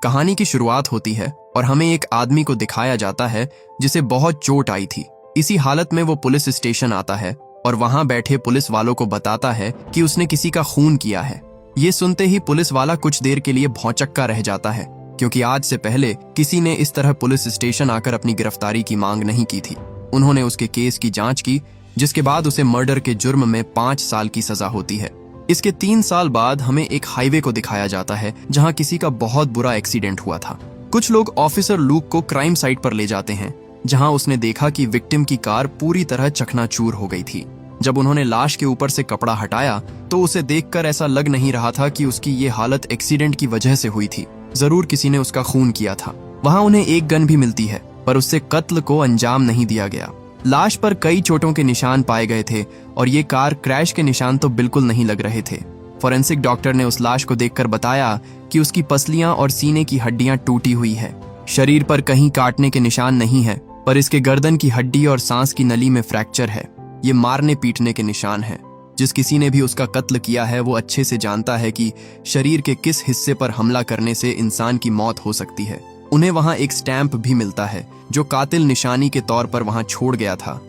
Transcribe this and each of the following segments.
कहानी की शुरुआत होती है और हमें एक आदमी को दिखाया जाता है जिसे बहुत चोट आई थी। इसी हालत में वो पुलिस स्टेशन आता है और वहां बैठे पुलिस वालों को बताता है कि उसने किसी का खून किया है। ये सुनते ही पुलिस वाला कुछ देर के लिए भौंचक्का रह जाता है, क्योंकि आज से पहले किसी ने इस तरह पुलिस स्टेशन आकर अपनी गिरफ्तारी की मांग नहीं की थी। उन्होंने उसके केस की जांच की, जिसके बाद उसे मर्डर के जुर्म में 5 साल की सजा होती है। इसके 3 साल बाद हमें एक हाईवे को दिखाया जाता है जहां किसी का बहुत बुरा एक्सीडेंट हुआ था। कुछ लोग ऑफिसर लूक को क्राइम साइट पर ले जाते हैं, जहां उसने देखा कि विक्टिम की कार पूरी तरह चकनाचूर हो गई थी। जब उन्होंने लाश के ऊपर से कपड़ा हटाया तो उसे देखकर ऐसा लग नहीं रहा था कि उसकी ये हालत एक्सीडेंट की वजह से हुई थी। जरूर किसी ने उसका खून किया था। वहां उन्हें एक गन भी मिलती है, पर उससे कत्ल को अंजाम नहीं दिया गया। लाश पर कई चोटों के निशान पाए गए थे और ये कार क्रैश के निशान तो बिल्कुल नहीं लग रहे थे। फोरेंसिक डॉक्टर ने उस लाश को देखकर बताया कि उसकी पसलियां और सीने की हड्डियां टूटी हुई है। शरीर पर कहीं काटने के निशान नहीं है, पर इसके गर्दन की हड्डी और सांस की नली में फ्रैक्चर है। ये मारने पीटने के निशान है। जिस किसी ने भी उसका कत्ल किया है वो अच्छे से जानता है कि शरीर के किस हिस्से पर हमला करने से इंसान की मौत हो सकती है। उन्हें वहां एक स्टैंप भी मिलता है जो कातिल निशानी के तौर पर वहां छोड़ गया था।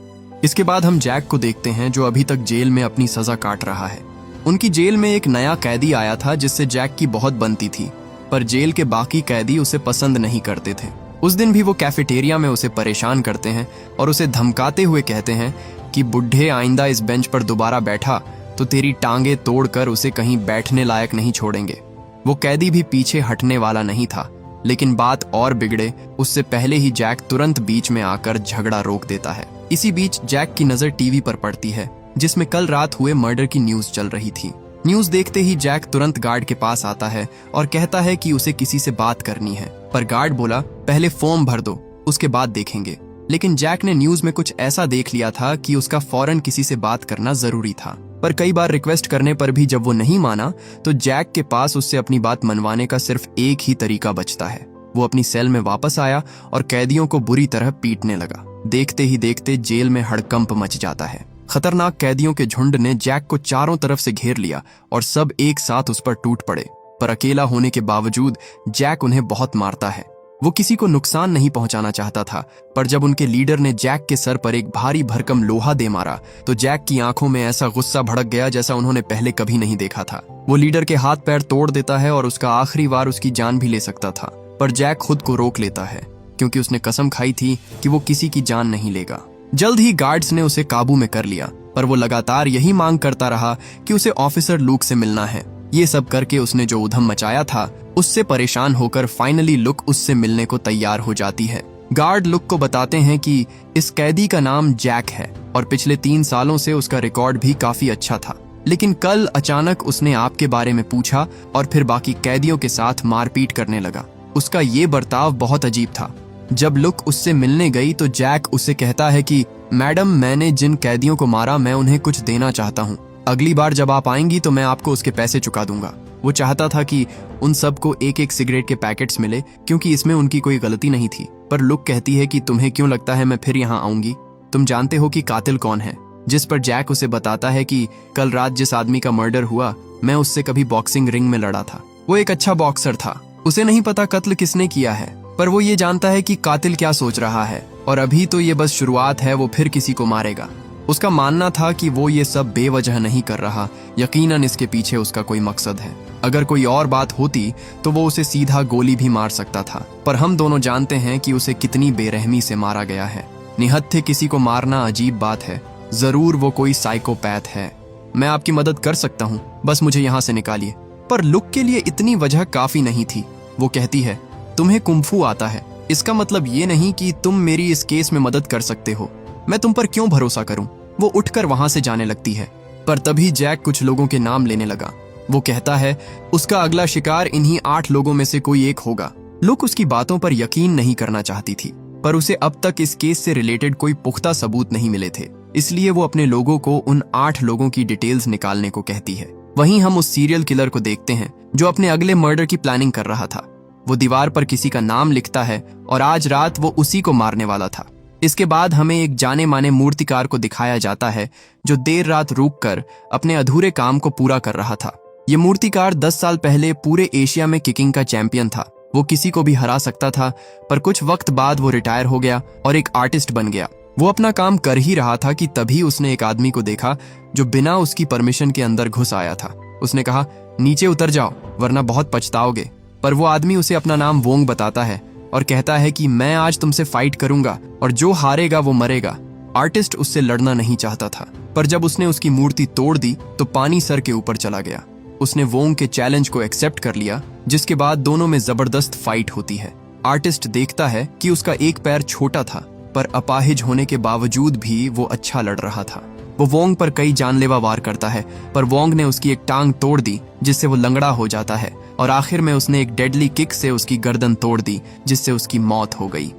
इसके बाद हम जैक को देखते हैं, जो अभी तक जेल में अपनी सजा काट रहा है। उनकी जेल में एक नया कैदी आया था जिससे जैक की बहुत बनती थी, पर जेल के बाकी कैदी उसे पसंद नहीं करते थे। उस दिन भी वो कैफेटेरिया में उसे परेशान करते हैं और उसे धमकाते हुए कहते हैं कि बुढ़े, आइंदा इस बेंच पर दोबारा बैठा तो तेरी टांगे तोड़कर उसे कहीं बैठने लायक नहीं छोड़ेंगे। वो कैदी भी पीछे हटने वाला नहीं था, लेकिन बात और बिगड़े उससे पहले ही जैक तुरंत बीच में आकर झगड़ा रोक देता है। इसी बीच जैक की नजर टीवी पर पड़ती है, जिसमें कल रात हुए मर्डर की न्यूज चल रही थी। न्यूज देखते ही जैक तुरंत गार्ड के पास आता है और कहता है कि उसे किसी से बात करनी है, पर गार्ड बोला पहले फॉर्म भर दो, उसके बाद देखेंगे। लेकिन जैक ने न्यूज में कुछ ऐसा देख लिया था कि उसका फौरन किसी से बात करना जरूरी था। पर कई बार रिक्वेस्ट करने पर भी जब वो नहीं माना तो जैक के पास उससे अपनी बात मनवाने का सिर्फ एक ही तरीका बचता है। वो अपनी सेल में वापस आया और कैदियों को बुरी तरह पीटने लगा। देखते ही देखते जेल में हड़कंप मच जाता है। खतरनाक कैदियों के झुंड ने जैक को चारों तरफ से घेर लिया और सब एक साथ उस पर टूट पड़े। पर अकेला होने के बावजूद जैक उन्हें बहुत मारता है। वो किसी को नुकसान नहीं पहुंचाना चाहता था, पर जब उनके लीडर ने जैक के सर पर एक भारी भरकम लोहा दे मारा तो जैक की आंखों में ऐसा गुस्सा भड़क गया जैसा उन्होंने पहले कभी नहीं देखा था। वो लीडर के हाथ पैर तोड़ देता है और उसका आखिरी वार उसकी जान भी ले सकता था, पर जैक खुद को रोक लेता है क्योंकि उसने कसम खाई थी कि वो किसी की जान नहीं लेगा। जल्द ही गार्ड्स ने उसे काबू में कर लिया, पर वो लगातार यही मांग करता रहा कि उसे ऑफिसर लूक से मिलना है। ये सब करके उसने जो उधम मचाया था उससे परेशान होकर फाइनली लुक उससे मिलने को तैयार हो जाती है। गार्ड लुक को बताते हैं कि इस कैदी का नाम जैक है और पिछले 3 सालों से उसका रिकॉर्ड भी काफी अच्छा था, लेकिन कल अचानक उसने आपके बारे में पूछा और फिर बाकी कैदियों के साथ मारपीट करने लगा। उसका ये बर्ताव बहुत अजीब था। जब लुक उससे मिलने गई तो जैक उससे कहता है कि मैडम, मैंने जिन कैदियों को मारा मैं उन्हें कुछ देना चाहता हूँ। अगली बार जब आप आएंगी तो मैं आपको उसके पैसे चुका दूंगा। वो चाहता था कि उन सबको एक एक सिगरेट के पैकेट्स मिले, क्योंकि इसमें उनकी कोई गलती नहीं थी। पर लुक कहती है कि तुम्हें क्यों लगता है मैं फिर यहाँ आऊंगी? तुम जानते हो कि कातिल कौन है? जिस पर जैक उसे बताता है कि कल रात जिस आदमी का मर्डर हुआ मैं उससे कभी बॉक्सिंग रिंग में लड़ा था। वो एक अच्छा बॉक्सर था। उसे नहीं पता कत्ल किसने किया है, पर वो ये जानता है कि कातिल क्या सोच रहा है और अभी तो ये बस शुरुआत है, वो फिर किसी को मारेगा। उसका मानना था कि वो ये सब बेवजह नहीं कर रहा, यकीनन इसके पीछे उसका कोई मकसद है। अगर कोई और बात होती तो वो उसे सीधा गोली भी मार सकता था, पर हम दोनों जानते हैं कि उसे कितनी बेरहमी से मारा गया है। निहत्थे किसी को मारना अजीब बात है। जरूर वो कोई साइकोपैथ है। मैं आपकी मदद कर सकता हूँ, बस मुझे यहाँ से निकालिए। पर लुक के लिए इतनी वजह काफी नहीं थी। वो कहती है तुम्हें कुंफू आता है, इसका मतलब ये नहीं कि तुम मेरी इस केस में मदद कर सकते हो। मैं तुम पर क्यों भरोसा करूं? वो उठकर वहां से जाने लगती है, पर तभी जैक कुछ लोगों के नाम लेने लगा। वो कहता है उसका अगला शिकार इन्हीं 8 लोगों में से कोई एक होगा। लुक उसकी बातों पर यकीन नहीं करना चाहती थी, पर उसे अब तक इस केस से रिलेटेड कोई पुख्ता सबूत नहीं मिले थे, इसलिए वो अपने लोगों को उन 8 लोगों की डिटेल्स निकालने को कहती है। वहीं हम उस सीरियल किलर को देखते हैं जो अपने अगले मर्डर की प्लानिंग कर रहा था। वो दीवार पर किसी का नाम लिखता है और आज रात वो उसी को मारने वाला था। इसके बाद हमें एक जाने माने मूर्तिकार को दिखाया जाता है जो देर रात रुककर अपने अधूरे काम को पूरा कर रहा था। ये मूर्तिकार 10 साल पहले पूरे एशिया में किकिंग का चैंपियन था। वो किसी को भी हरा सकता था, पर कुछ वक्त बाद वो रिटायर हो गया और एक आर्टिस्ट बन गया। वो अपना काम कर ही रहा था कि तभी उसने एक आदमी को देखा जो बिना उसकी परमिशन के अंदर घुस आया था। उसने कहा, नीचे उतर जाओ वरना बहुत पछताओगे। पर वो आदमी उसे अपना नाम वोंग बताता है और कहता है कि मैं आज तुमसे फाइट करूंगा और जो हारेगा वो मरेगा। आर्टिस्ट उससे लड़ना नहीं चाहता था, पर जब उसने उसकी मूर्ति तोड़ दी तो पानी सर के ऊपर चला गया। उसने वोंग के चैलेंज को एक्सेप्ट कर लिया, जिसके बाद दोनों में जबरदस्त फाइट होती है। आर्टिस्ट देखता है कि उसका एक पैर छोटा था, पर अपाहिज होने के बावजूद भी वो अच्छा लड़ रहा था। वो वोंग पर कई जानलेवा वार करता है, पर वोंग ने उसकी एक टांग तोड़ दी जिससे वो लंगड़ा हो जाता है, और आखिर में उसने एक डेडली किक से उसकी गर्दन तोड़ दी जिससे उसकी मौत हो गई।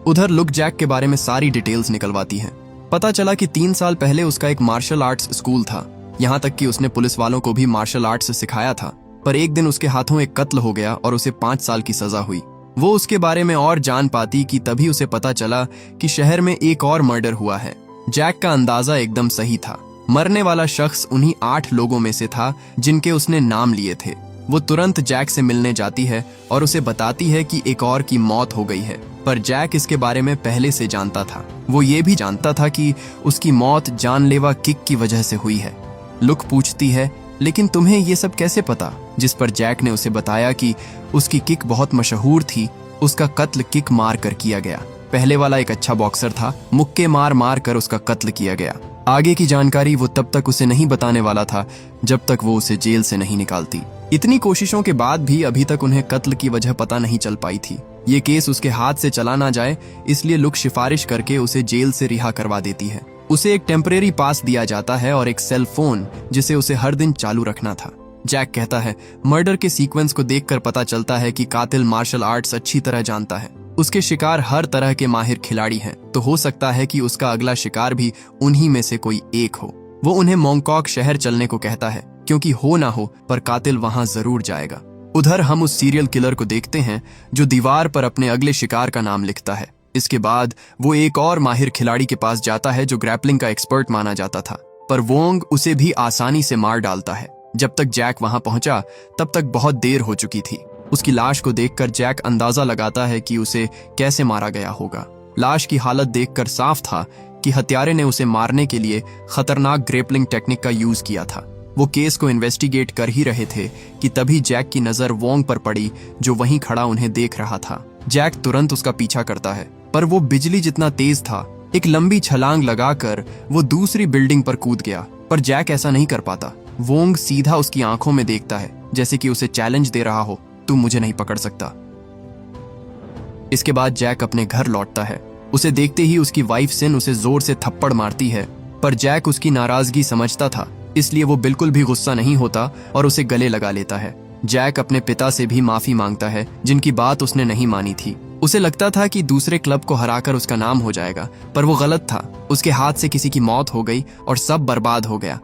उधर लुक जैक के बारे में सारी डिटेल्स निकलवाती हैं। पता चला कि 3 साल पहले उसका एक मार्शल आर्ट्स स्कूल था, यहाँ तक कि उसने पुलिस वालों को भी मार्शल आर्ट्स सिखाया था। पर एक दिन उसके हाथों एक कत्ल हो गया और उसे 5 साल की सजा हुई। वो उसके बारे में और जान पाती कि तभी उसे पता चला कि शहर में एक और मर्डर हुआ है। जैक का अंदाजा एकदम सही था। मरने वाला शख्स उन्हीं 8 लोगों में से था जिनके उसने नाम लिए थे। वो तुरंत जैक से मिलने जाती है और उसे बताती है कि एक और की मौत हो गई है, पर जैक इसके बारे में पहले से जानता था। वो ये भी जानता था कि उसकी मौत जानलेवा किक की वजह से हुई है। लुक पूछती है, लेकिन तुम्हें ये सब कैसे पता? जिस पर जैक ने उसे बताया कि उसकी किक बहुत मशहूर थी, उसका कत्ल किक मार कर किया गया। पहले वाला एक अच्छा बॉक्सर था, मुक्के मार मार कर उसका कत्ल किया गया। आगे की जानकारी वो तब तक उसे नहीं बताने वाला था जब तक वो उसे जेल से नहीं निकालती। इतनी कोशिशों के बाद भी अभी तक उन्हें कत्ल की वजह पता नहीं चल पाई थी। ये केस उसके हाथ से चला ना जाए, इसलिए लुक सिफारिश करके उसे जेल से रिहा करवा देती है। उसे एक टेम्परेरी पास दिया जाता है और एक सेल फोन जिसे उसे हर दिन चालू रखना था। जैक कहता है, मर्डर के सीक्वेंस को देखकर पता चलता है कि कातिल मार्शल आर्ट्स अच्छी तरह जानता है। उसके शिकार हर तरह के माहिर खिलाड़ी हैं, तो हो सकता है कि उसका अगला शिकार भी उन्हीं में से कोई एक हो। वो उन्हें मोंगकॉक शहर चलने को कहता है, क्योंकि हो ना हो पर कातिल वहां जरूर जाएगा। उधर हम उस सीरियल किलर को देखते हैं जो दीवार पर अपने अगले शिकार का नाम लिखता है। इसके बाद वो एक और माहिर खिलाड़ी के पास जाता है जो ग्रैपलिंग का एक्सपर्ट माना जाता था, पर वोंग उसे भी आसानी से मार डालता है। जब तक जैक वहां पहुंचा तब तक बहुत देर हो चुकी थी। उसकी लाश को देखकर जैक अंदाजा लगाता है कि उसे कैसे मारा गया होगा। लाश की हालत देखकर साफ था कि हत्यारे ने उसे मारने के लिए खतरनाक ग्रेपलिंग टेक्निक का यूज किया था। वो केस को इन्वेस्टिगेट कर ही रहे थे कि तभी जैक की नजर वोंग पर पड़ी जो वहीं खड़ा उन्हें देख रहा था। जैक तुरंत उसका पीछा करता है, पर वो बिजली जितना तेज था। एक लंबी छलांग लगाकर वो दूसरी बिल्डिंग पर कूद गया, पर जैक ऐसा नहीं कर पाता। वोंग सीधा उसकी आंखों में देखता है, जैसे कि उसे चैलेंज दे रहा हो, तू मुझे नहीं पकड़ सकता। इसके बाद जैक अपने घर लौटता है। उसे देखते ही उसकी वाइफ सिन उसे जोर से थप्पड़ मारती है, पर जैक उसकी नाराजगी समझता था, इसलिए वो बिल्कुल भी गुस्सा नहीं होता और उसे गले लगा लेता है। जैक अपने पिता से भी माफी मांगता है, जिनकी बात उसने नहीं मानी थी। उसे लगता था कि दूसरे क्लब को हराकर उसका नाम हो जाएगा, पर वो गलत था। उसके हाथ से किसी की मौत हो गई और सब बर्बाद हो गया।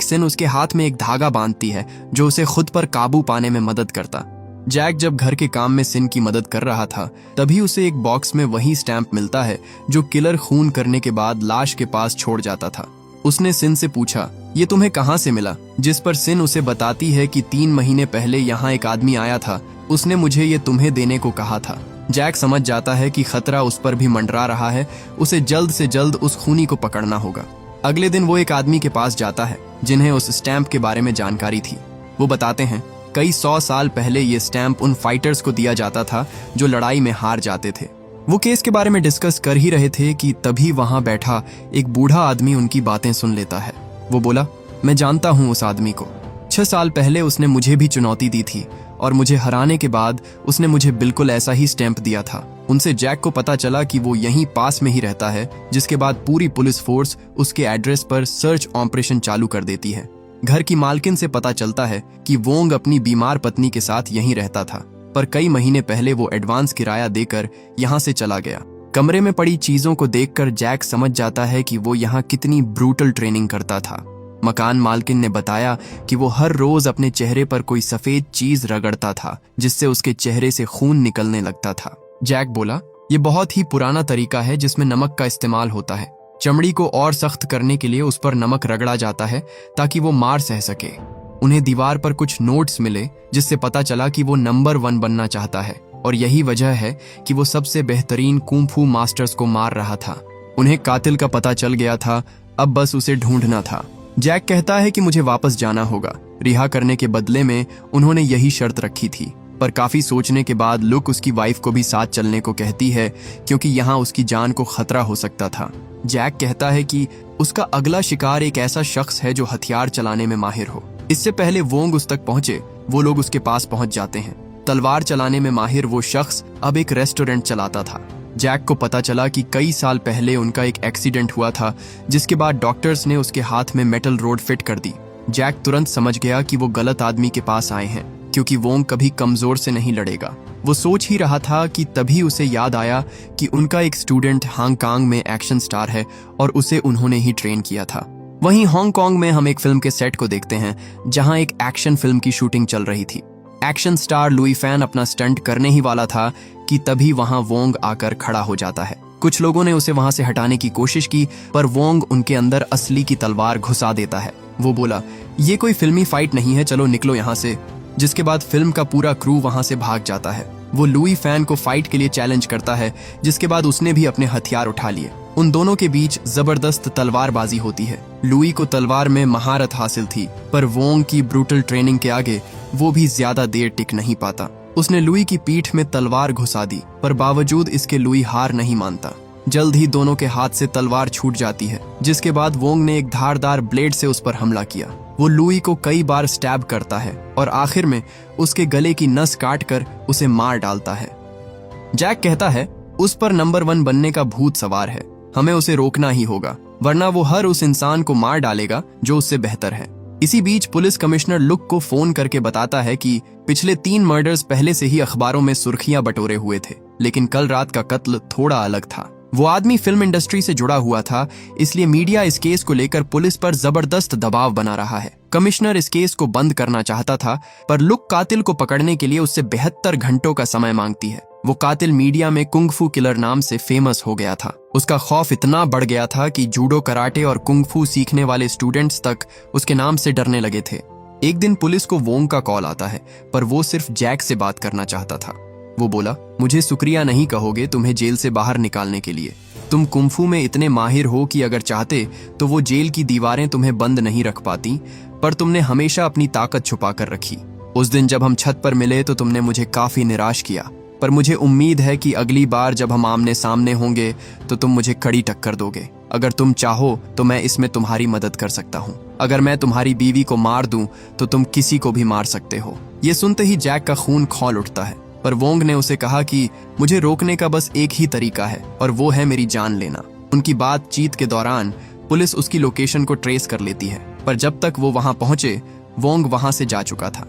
सिन उसके हाथ में एक धागा बांधती है जो उसे खुद पर काबू पाने में मदद करता। जैक जब घर के काम में सिन की मदद कर रहा था, तभी उसे एक बॉक्स में वही स्टैंप मिलता है जो किलर खून करने के बाद लाश के पास छोड़ जाता था। उसने सिन से पूछा, ये तुम्हें कहाँ से मिला? जिस पर सिन उसे बताती है कि 3 महीने पहले यहाँ एक आदमी आया था, उसने मुझे ये तुम्हें देने को कहा था। जैक समझ जाता है कि खतरा उस पर भी मंडरा रहा है, उसे जल्द से जल्द उस खूनी को पकड़ना होगा। अगले दिन वो एक आदमी के पास जाता है जिन्हें उस स्टैंप के बारे में जानकारी थी। वो बताते हैं कई 100 साल पहले ये स्टैंप उन फाइटर्स को दिया जाता था जो लड़ाई में हार जाते थे। वो केस के बारे में डिस्कस कर ही रहे थे कि तभी वहां बैठा एक बूढ़ा आदमी उनकी बातें सुन लेता है। वो बोला, मैं जानता हूं उस आदमी को। 6 साल पहले उसने मुझे भी चुनौती दी थी और मुझे हराने के बाद उसने मुझे बिल्कुल ऐसा ही स्टैंप दिया था। उनसे जैक को पता चला कि वो यहीं पास में ही रहता है, जिसके बाद पूरी पुलिस फोर्स उसके एड्रेस पर सर्च ऑपरेशन चालू कर देती है। घर की मालकिन से पता चलता है कि वोंग अपनी बीमार पत्नी के साथ यहीं रहता था, पर कई महीने पहले वो एडवांस किराया देकर यहाँ से चला गया। कमरे में पड़ी चीजों को देखकर जैक समझ जाता है कि वो यहाँ कितनी ब्रूटल ट्रेनिंग करता था। मकान मालकिन ने बताया कि वो हर रोज अपने चेहरे पर कोई सफेद चीज रगड़ता था, जिससे उसके चेहरे से खून निकलने लगता था। जैक बोला, ये बहुत ही पुराना तरीका है जिसमें नमक का इस्तेमाल होता है। चमड़ी को और सख्त करने के लिए उस पर नमक रगड़ा जाता है ताकि वो मार सह सके। उन्हें दीवार पर कुछ नोट्स मिले जिससे पता चला कि वो नंबर 1 बनना चाहता है। और यही वजह है कि वो सबसे बेहतरीन कुंफू मास्टर्स को मार रहा था। उन्हें कातिल का पता चल गया था, अब बस उसे ढूंढना था। जैक कहता है कि मुझे वापस जाना होगा। रिहा करने के बदले में उन्होंने यही शर्त रखी थी, पर काफी सोचने के बाद लुक उसकी वाइफ को भी साथ चलने को कहती है, क्योंकि यहाँ उसकी जान को खतरा हो सकता था। जैक कहता है कि उसका अगला शिकार एक ऐसा शख्स है जो हथियार चलाने में माहिर हो। इससे पहले वोंग उस तक पहुंचे, वो लोग उसके पास पहुंच जाते हैं। तलवार चलाने में माहिर वो शख्स अब एक रेस्टोरेंट चलाता था। जैक को पता चला कि कई साल पहले उनका एक एक्सीडेंट हुआ था, जिसके बाद डॉक्टर्स ने उसके हाथ में मेटल रोड फिट कर दी। जैक तुरंत समझ गया कि वो गलत आदमी के पास आए हैं, क्योंकि वोंग कभी कमजोर से नहीं लड़ेगा। वो सोच ही रहा था कि तभी उसे याद आया कि उनका एक स्टूडेंट हांगकांग में एक्शन स्टार है और उसे उन्होंने ही ट्रेन किया था। वहीं हांगकांग में हम एक फिल्म के सेट को देखते हैं, जहां एक एक्शन फिल्म की शूटिंग चल रही थी। एक्शन स्टार लुई फैन अपना स्टंट करने ही वाला था कि तभी वहां वोंग आकर खड़ा हो जाता है। कुछ लोगों ने उसे वहां से हटाने की कोशिश की, पर वोंग उनके अंदर असली की तलवार घुसा देता है। वो बोला, ये कोई फिल्मी फाइट नहीं है, चलो निकलो यहाँ से। जिसके बाद फिल्म का पूरा क्रू वहां से भाग जाता है। वो लुई फैन को फाइट के लिए चैलेंज करता है, जिसके बाद उसने भी अपने हथियार उठा लिए। उन दोनों के बीच जबरदस्त तलवारबाजी होती है। लुई को तलवार में महारत हासिल थी, पर वोंग की ब्रूटल ट्रेनिंग के आगे वो भी ज्यादा देर टिक नहीं पाता। उसने लुई की पीठ में तलवार घुसा दी, पर बावजूद इसके लुई हार नहीं मानता। जल्द ही दोनों के हाथ से तलवार छूट जाती है, जिसके बाद वोंग ने एक धारदार ब्लेड से उस पर हमला किया। वो लुई को कई बार स्टैब करता है और आखिर में उसके गले की नस काटकर उसे मार डालता है। जैक कहता है, उस पर नंबर 1 बनने का भूत सवार है, हमें उसे रोकना ही होगा, वरना वो हर उस इंसान को मार डालेगा जो उससे बेहतर है। इसी बीच पुलिस कमिश्नर लुक को फोन करके बताता है कि पिछले 3 मर्डर्स पहले से ही अखबारों में सुर्खियां बटोरे हुए थे, लेकिन कल रात का कत्ल थोड़ा अलग था। वो आदमी फिल्म इंडस्ट्री से जुड़ा हुआ था, इसलिए मीडिया इस केस को लेकर पुलिस पर जबरदस्त दबाव बना रहा है। कमिश्नर इस केस को बंद करना चाहता था, पर लुक कातिल को पकड़ने के लिए उससे 72 घंटों का समय मांगती है। वो कातिल मीडिया में कुंग-फू किलर नाम से फेमस हो गया था। उसका खौफ इतना बढ़ गया था कि जूडो, कराटे और कुंग-फू सीखने वाले स्टूडेंट्स तक उसके नाम से डरने लगे थे। एक दिन पुलिस को वोंग का कॉल आता है, पर वो सिर्फ जैक से बात करना चाहता था। वो बोला, मुझे शुक्रिया नहीं कहोगे तुम्हें जेल से बाहर निकालने के लिए। तुम कुंफू में इतने माहिर हो कि अगर चाहते तो वो जेल की दीवारें तुम्हें बंद नहीं रख पाती, पर तुमने हमेशा अपनी ताकत छुपा कर रखी। उस दिन जब हम छत पर मिले तो तुमने मुझे काफी निराश किया, पर मुझे उम्मीद है कि अगली बार जब हम आमने सामने होंगे तो तुम मुझे कड़ी टक्कर दोगे। अगर तुम चाहो तो मैं इसमें तुम्हारी मदद कर सकता हूँ। अगर मैं तुम्हारी बीवी को मार दूं तो तुम किसी को भी मार सकते हो। ये सुनते ही जैक का खून खौल उठता है, पर वोंग ने उसे कहा कि मुझे रोकने का बस एक ही तरीका है, और वो है मेरी जान लेना। उनकी बातचीत के दौरान पुलिस उसकी लोकेशन को ट्रेस कर लेती है, पर जब तक वो वहां पहुंचे वोंग वहां से जा चुका था।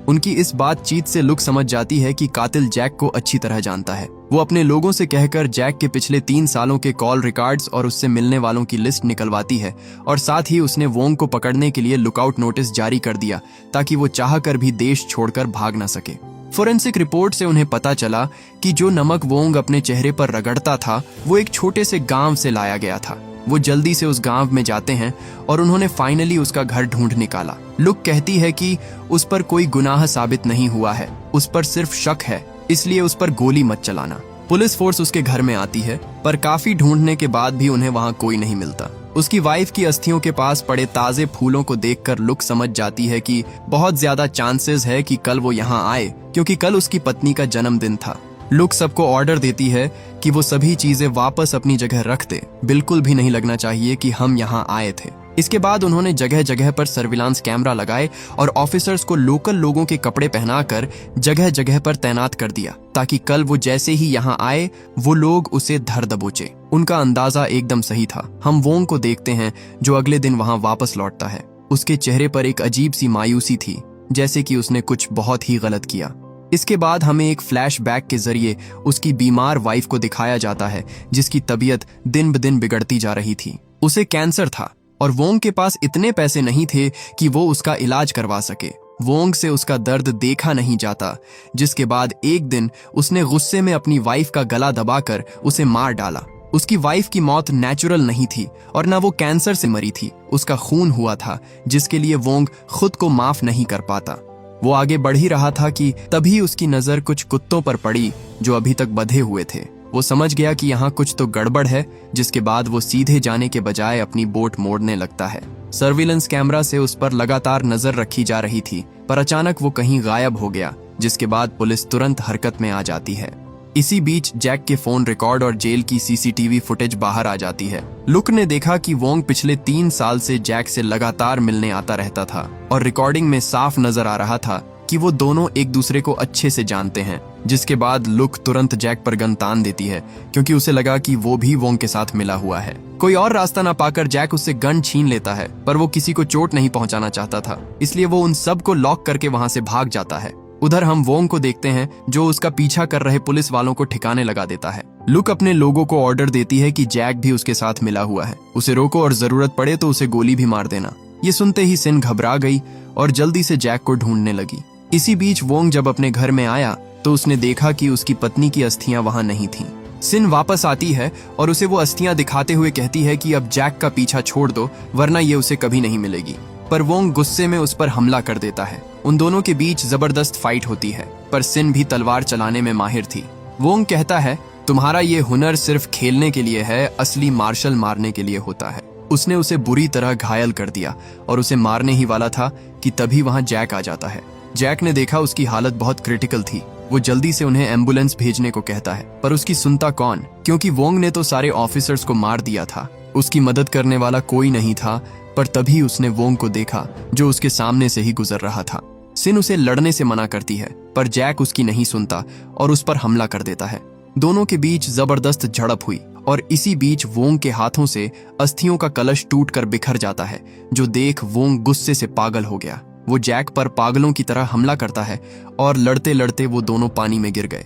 उनकी इस बातचीत से लुक समझ जाती है कि कातिल जैक को अच्छी तरह जानता है। वो अपने लोगों से कहकर जैक के पिछले 3 सालों के कॉल रिकॉर्ड्स और उससे मिलने वालों की लिस्ट निकलवाती है, और साथ ही उसने वोंग को पकड़ने के लिए लुकआउट नोटिस जारी कर दिया, ताकि वो चाहकर भी देश छोड़कर भाग न सके। फोरेंसिक रिपोर्ट से उन्हें पता चला कि जो नमक वोंग अपने चेहरे पर रगड़ता था वो एक छोटे से गांव से लाया गया था। वो जल्दी से उस गांव में जाते हैं और उन्होंने फाइनली उसका घर ढूंढ निकाला। लुक कहती है कि उस पर कोई गुनाह साबित नहीं हुआ है, उस पर सिर्फ शक है, इसलिए उस पर गोली मत चलाना। पुलिस फोर्स उसके घर में आती है, पर काफी ढूंढने के बाद भी उन्हें वहां कोई नहीं मिलता। उसकी वाइफ की अस्थियों के पास पड़े ताजे फूलों को देखकर लुक समझ जाती है कि बहुत ज्यादा चांसेस है कि कल वो यहाँ आए, क्योंकि कल उसकी पत्नी का जन्मदिन था। लुक सबको ऑर्डर देती है कि वो सभी चीजें वापस अपनी जगह रख दे, बिल्कुल भी नहीं लगना चाहिए कि हम यहाँ आए थे। इसके बाद उन्होंने जगह जगह पर सर्विलांस कैमरा लगाए और ऑफिसर्स को लोकल लोगों के कपड़े पहनाकर जगह जगह पर तैनात कर दिया, ताकि कल वो जैसे ही यहाँ आए वो लोग उसे धर दबोचे। उनका अंदाजा एकदम सही था। हम वोंग को देखते हैं जो अगले दिन वहां वापस लौटता है। उसके चेहरे पर एक अजीब सी मायूसी थी, जैसे कि उसने कुछ बहुत ही गलत किया। इसके बाद हमें एक फ्लैशबैक के जरिए उसकी बीमार वाइफ को दिखाया जाता है, जिसकी तबीयत दिन ब दिन बिगड़ती जा रही थी। उसे कैंसर था और वोंग के पास इतने पैसे नहीं थे कि वो उसका इलाज करवा सके। वोंग से उसका दर्द देखा नहीं जाता, जिसके बाद एक दिन उसने गुस्से में अपनी वाइफ का गला दबाकर उसे मार डाला। उसकी वाइफ की मौत नेचुरल नहीं थी और न वो कैंसर से मरी थी, उसका खून हुआ था, जिसके लिए वोंग खुद को माफ नहीं कर पाता। वो आगे बढ़ ही रहा था कि तभी उसकी नजर कुछ कुत्तों पर पड़ी जो अभी तक बंधे हुए थे। वो समझ गया कि यहाँ कुछ तो गड़बड़ है, जिसके बाद वो सीधे जाने के बजाय अपनी बोट मोड़ने लगता है। सर्विलेंस कैमरा से उस पर लगातार नजर रखी जा रही थी, पर अचानक वो कहीं गायब हो गया, जिसके बाद पुलिस तुरंत हरकत में आ जाती है। इसी बीच जैक के फोन रिकॉर्ड और जेल की सीसीटीवी फुटेज बाहर आ जाती है। लुक ने देखा कि वोंग पिछले 3 साल से जैक से लगातार मिलने आता रहता था और रिकॉर्डिंग में साफ नजर आ रहा था कि वो दोनों एक दूसरे को अच्छे से जानते हैं। जिसके बाद लुक तुरंत जैक पर गन तान देती है, क्योंकि उसे लगा कि वो भी वोंग के साथ मिला हुआ है। कोई और रास्ता ना पाकर जैक उससे गन छीन लेता है, पर वो किसी को चोट नहीं पहुंचाना चाहता था, इसलिए वो उन सब को लॉक करके वहां से भाग जाता है। उधर हम वोंग को देखते हैं जो उसका पीछा कर रहे पुलिस वालों को ठिकाने लगा देता है। लुक अपने लोगों को ऑर्डर देती है कि जैक भी उसके साथ मिला हुआ है, उसे रोको और जरूरत पड़े तो उसे गोली भी मार देना। ये सुनते ही सिन घबरा गई और जल्दी से जैक को ढूंढने लगी। इसी बीच वोंग जब अपने घर में आया तो उसने देखा कि उसकी पत्नी की अस्थियां वहां नहीं थीं। सिन वापस आती है और उसे वो अस्थियां दिखाते हुए कहती है कि अब जैक का पीछा छोड़ दो, वरना ये उसे कभी नहीं मिलेगी। पर वोंग गुस्से में उस पर हमला कर देता है। उन दोनों के बीच जबरदस्त फाइट होती है, पर सिन भी तलवार चलाने में माहिर थी। वोंग कहता है, तुम्हारा ये हुनर सिर्फ खेलने के लिए है, असली मार्शल मारने के लिए होता है। उसने उसे बुरी तरह घायल कर दिया और उसे मारने ही वाला था कि तभी वहां जैक आ जाता है। जैक ने देखा उसकी हालत बहुत क्रिटिकल थी। वो जल्दी से उन्हें एम्बुलेंस भेजने को कहता है, पर उसकी सुनता कौन, क्योंकि वोंग ने तो सारे ऑफिसर्स को मार दिया था। उसकी मदद करने वाला कोई नहीं था। पर तभी उसने वोंग को देखा जो उसके सामने से ही गुजर रहा था। सिन उसे लड़ने से मना करती है, पर जैक उसकी नहीं सुनता और उस पर हमला कर देता है। दोनों के बीच जबरदस्त झड़प हुई और इसी बीच वोंग के हाथों से अस्थियों का कलश टूटकर बिखर जाता है, जो देख वोंग गुस्से से पागल हो गया। वो जैक पर पागलों की तरह हमला करता है और लड़ते लड़ते वो दोनों पानी में गिर गए।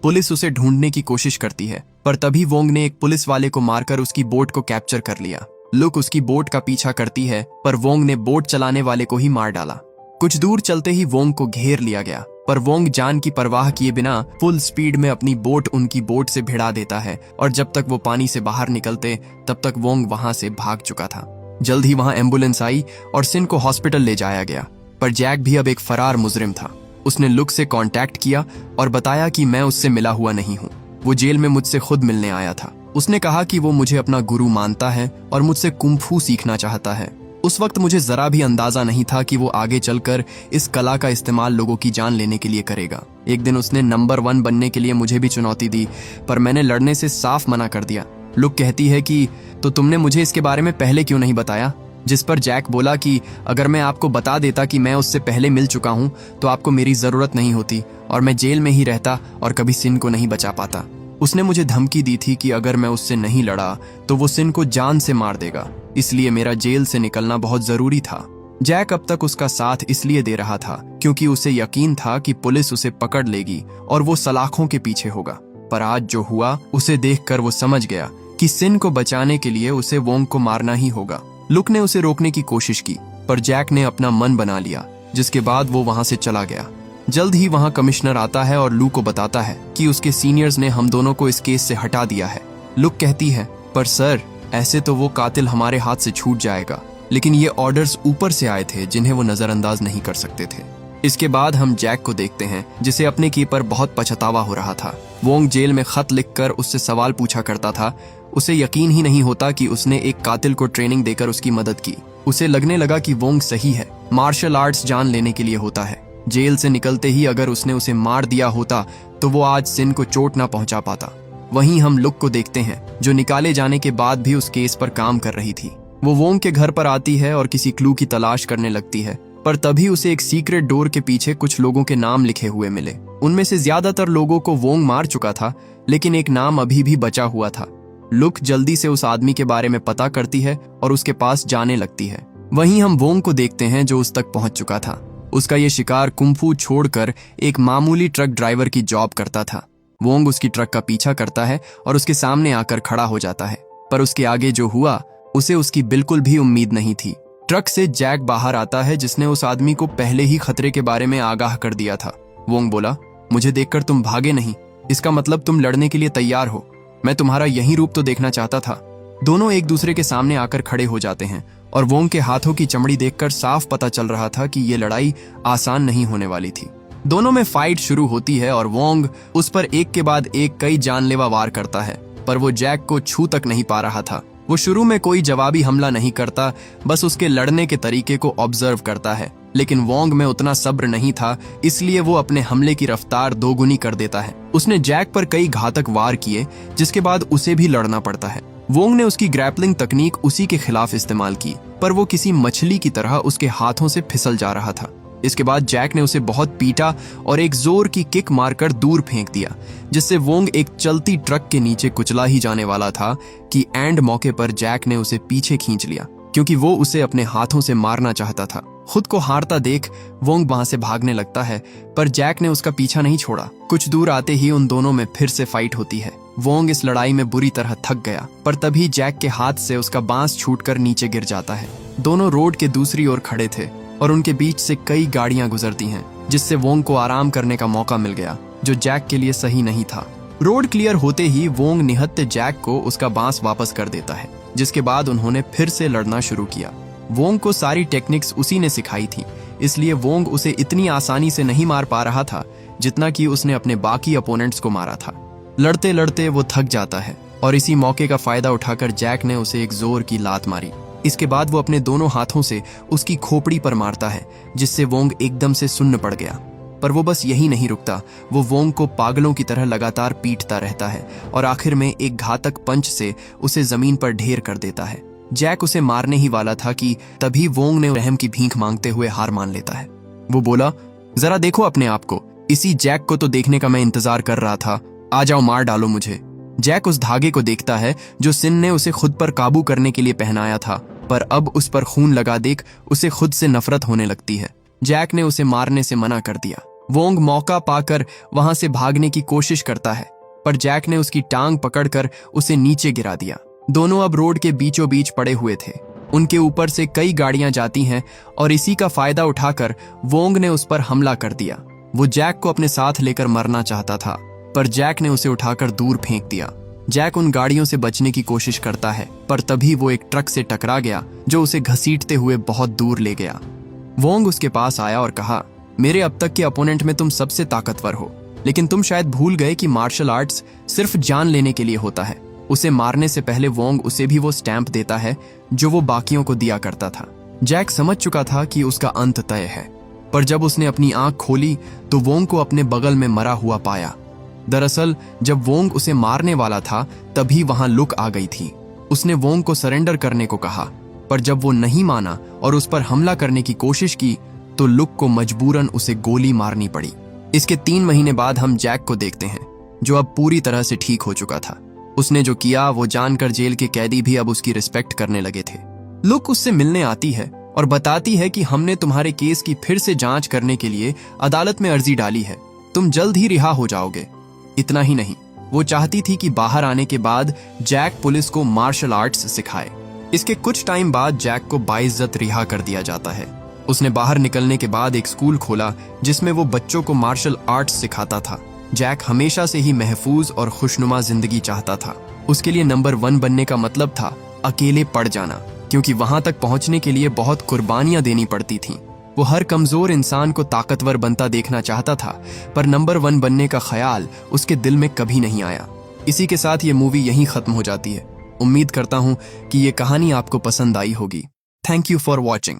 पुलिस उसे ढूंढने की कोशिश करती है, पर तभी वोंग ने एक पुलिस वाले को मारकर उसकी बोट को कैप्चर कर लिया। लुक उसकी बोट का पीछा करती है, पर वोंग ने बोट चलाने वाले को ही मार डाला। कुछ दूर चलते ही वोंग को घेर लिया गया, पर वोंग जान की परवाह किए बिना फुल स्पीड में अपनी बोट उनकी बोट से भिड़ा देता है और जब तक वो पानी से बाहर निकलते तब तक वोंग वहां से भाग चुका था। जल्द ही वहां एम्बुलेंस आई और सिन को हॉस्पिटल ले जाया गया, पर जैक भी अब एक फरार मुजरिम था। उसने लुक से कांटेक्ट किया और बताया कि मैं उससे मिला हुआ नहीं हूँ, वो जेल में मुझसे खुद मिलने आया था। उसने कहा कि वो मुझे अपना गुरु मानता है और मुझसे कुंफू सीखना चाहता है। उस वक्त मुझे जरा भी अंदाजा नहीं था कि वो आगे चलकर इस कला का इस्तेमाल लोगों की जान लेने के लिए करेगा। एक दिन उसने नंबर 1 बनने के लिए मुझे भी चुनौती दी, पर मैंने लड़ने से साफ मना कर दिया। लुक कहती है कि तो तुमने मुझे इसके बारे में पहले क्यों नहीं बताया? जिस पर जैक बोला कि अगर मैं आपको बता देता कि मैं उससे पहले मिल चुका हूं तो आपको मेरी जरूरत नहीं होती और मैं जेल में ही रहता और कभी सिन को नहीं बचा पाता। उसने मुझे धमकी दी थी कि अगर मैं उससे नहीं लड़ा तो वो सिन को जान से मार देगा, इसलिए मेरा जेल से निकलना बहुत जरूरी था। जैक अब तक उसका साथ इसलिए दे रहा था क्योंकि उसे यकीन था कि पुलिस उसे पकड़ लेगी और वो सलाखों के पीछे होगा। पर आज जो हुआ उसे देखकर वो समझ गया कि सिन को बचाने के लिए उसे वोंग को मारना ही होगा। लुक ने उसे रोकने की कोशिश की, पर जैक ने अपना मन बना लिया, जिसके बाद वो वहां से चला गया। जल्द ही वहां कमिश्नर आता है और लू को बताता है कि उसके सीनियर्स ने हम दोनों को इस केस से हटा दिया है। लुक कहती है, पर सर ऐसे तो वो कातिल हमारे हाथ से छूट जाएगा, लेकिन ये ऑर्डर्स ऊपर से आए थे जिन्हें वो नजरअंदाज नहीं कर सकते थे। इसके बाद हम जैक को देखते हैं जिसे अपने की पर बहुत पछतावा हो रहा था। वोंग जेल में खत लिखकर उससे सवाल पूछा करता था। उसे यकीन ही नहीं होता कि उसने एक कातिल को ट्रेनिंग देकर उसकी मदद की। उसे लगने लगा कि वोंग सही है, मार्शल आर्ट्स जान लेने के लिए होता है। जेल से निकलते ही अगर उसने उसे मार दिया होता तो वो आज सिन को चोट ना पहुंचा पाता। वहीं हम लुक को देखते हैं जो निकाले जाने के बाद भी उस केस पर काम कर रही थी। वो वोंग के घर पर आती है और किसी क्लू की तलाश करने लगती है, पर तभी उसे एक सीक्रेट डोर के पीछे कुछ लोगों के नाम लिखे हुए मिले। उनमें से ज्यादातर लोगों को वोंग मार चुका था, लेकिन एक नाम अभी भी बचा हुआ था। लुक जल्दी से उस आदमी के बारे में पता करती है और उसके पास जाने लगती है। वहीं हम वोंग को देखते हैं जो उस तक पहुंच चुका था। उसका ये शिकार कुंफू छोड़कर एक मामूली ट्रक ड्राइवर की जॉब करता था। वोंग उसकी ट्रक का पीछा करता है और उसके सामने आकर खड़ा हो जाता है, पर उसके आगे जो हुआ उसे उसकी बिल्कुल भी उम्मीद नहीं थी। ट्रक से जैक बाहर आता है जिसने उस आदमी को पहले ही खतरे के बारे में आगाह कर दिया था। वोंग बोला, मुझे देखकर तुम भागे नहीं, इसका मतलब तुम लड़ने के लिए तैयार हो। मैं तुम्हारा यही रूप तो देखना चाहता था। दोनों एक दूसरे के सामने आकर खड़े हो जाते हैं और वोंग के हाथों की चमड़ी देखकर साफ पता चल रहा था कि ये लड़ाई आसान नहीं होने वाली थी। दोनों में फाइट शुरू होती है और वोंग उस पर एक के बाद एक कई जानलेवा वार करता है, पर वो जैक को छू तक नहीं पा रहा था। वो शुरू में कोई जवाबी हमला नहीं करता, बस उसके लड़ने के तरीके को ऑब्जर्व करता है। लेकिन वोंग में उतना सब्र नहीं था, इसलिए वो अपने हमले की रफ्तार दोगुनी कर देता है। उसने जैक पर कई घातक वार किए, जिसके बाद उसे भी लड़ना पड़ता है। वोंग ने उसकी ग्रैपलिंग तकनीक उसी के खिलाफ इस्तेमाल की, पर वो किसी मछली की तरह उसके हाथों से फिसल जा रहा था। इसके बाद जैक ने उसे बहुत पीटा और एक जोर की किक मारकर दूर फेंक दिया, जिससे वोंग एक चलती ट्रक के नीचे कुचला ही जाने वाला था कि एंड मौके पर जैक ने उसे पीछे खींच लिया, क्योंकि वो उसे अपने हाथों से मारना चाहता था। खुद को हारता देख वोंग वहां से भागने लगता है, पर जैक ने उसका पीछा नहीं छोड़ा। कुछ दूर आते ही उन दोनों में फिर से फाइट होती है। वोंग इस लड़ाई में बुरी तरह थक गया, पर तभी जैक के हाथ से उसका बांस छूटकर नीचे गिर जाता है। दोनों रोड के दूसरी ओर खड़े थे और उनके बीच से कई गाड़ियां गुजरती हैं, जिससे वोंग को आराम करने का मौका मिल गया, जो जैक के लिए सही नहीं था। रोड क्लियर होते ही वोंग निहत्थे जैक को उसका बांस वापस कर देता है, जिसके बाद उन्होंने फिर से लड़ना शुरू किया। वोंग को सारी टेक्निक्स उसी ने सिखाई थी, इसलिए वोंग उसे इतनी आसानी से नहीं मार पा रहा था जितना कि उसने अपने बाकी अपोनेंट्स को मारा था। लड़ते लड़ते वो थक जाता है और इसी मौके का फायदा उठाकर जैक ने उसे एक जोर की लात मारी। इसके बाद वो अपने दोनों हाथों से उसकी खोपड़ी पर मारता है, जिससे वोंग एकदम से सुन्न पड़ गया। पर वो बस यही नहीं रुकता, वो वोंग को पागलों की तरह लगातार पीटता रहता है और आखिर में एक घातक पंच से उसे जमीन पर ढेर कर देता है। जैक उसे मारने ही वाला था कि तभी वोंग ने रहम की भीख मांगते हुए हार मान लेता है। वो बोला, जरा देखो अपने आप को, इसी जैक को तो देखने का मैं इंतजार कर रहा था, आ जाओ मार डालो मुझे। जैक उस धागे को देखता है जो सिन ने उसे खुद पर काबू करने के लिए पहनाया था, पर अब उस पर खून लगा देख उसे खुद से नफरत होने लगती है। जैक ने उसे मारने से मना कर दिया। वोंग मौका पाकर वहां से भागने की कोशिश करता है, पर जैक ने उसकी टांग पकड़कर उसे नीचे गिरा दिया। दोनों अब रोड के बीचों बीच पड़े हुए थे। उनके ऊपर से कई गाड़ियां जाती हैं और इसी का फायदा उठाकर वोंग ने उस पर हमला कर दिया। वो जैक को अपने साथ लेकर मरना चाहता था, पर जैक ने उसे उठाकर दूर फेंक दिया। जैक उन गाड़ियों से बचने की कोशिश करता है, पर तभी वो एक ट्रक से टकरा गया जो उसे घसीटते हुए बहुत दूर ले गया। वोंग उसके पास आया और कहा, मेरे अब तक के अपोनेंट में तुम सबसे ताकतवर हो, लेकिन तुम शायद भूल गए कि मार्शल आर्ट्स सिर्फ जान लेने के लिए होता है। उसे मारने से पहले वोंग उसे भी वो स्टैंप देता है जो वो बाकियों को दिया करता था। जैक समझ चुका था कि उसका अंत तय है, पर जब उसने अपनी आंख खोली तो वोंग को अपने बगल में मरा हुआ पाया। दरअसल जब वोंग उसे मारने वाला था तभी वहां लुक आ गई थी। उसने वोंग को सरेंडर करने को कहा, पर जब वो नहीं माना और उस पर हमला करने की कोशिश की तो लुक को मजबूरन उसे गोली मारनी पड़ी। इसके 3 महीने बाद हम जैक को देखते हैं, जो अब पूरी तरह से ठीक हो चुका था। उसने जो किया वो जानकर जेल के कैदी भी अब उसकी रिस्पेक्ट करने लगे थे। लुक उससे मिलने आती है और बताती है कि हमने तुम्हारे केस की फिर से जांच करने के लिए अदालत में अर्जी डाली है, तुम जल्द ही रिहा हो जाओगे। इतना ही नहीं, वो चाहती थी कि बाहर आने के बाद जैक पुलिस को मार्शल आर्ट्स सिखाए। इसके कुछ टाइम बाद जैक को बाइज्जत रिहा कर दिया जाता है। उसने बाहर निकलने के बाद एक स्कूल खोला जिसमें वो बच्चों को मार्शल आर्ट्स सिखाता था। जैक हमेशा से ही महफूज और खुशनुमा जिंदगी चाहता था। उसके लिए नंबर 1 बनने का मतलब था अकेले पड़ जाना, क्योंकि वहां तक पहुंचने के लिए बहुत कुर्बानियां देनी पड़ती थीं। वो हर कमजोर इंसान को ताकतवर बनता देखना चाहता था, पर नंबर 1 बनने का ख्याल उसके दिल में कभी नहीं आया। इसी के साथ ये मूवी यहीं खत्म हो जाती है। उम्मीद करता हूं कि ये कहानी आपको पसंद आई होगी। Thank you for watching.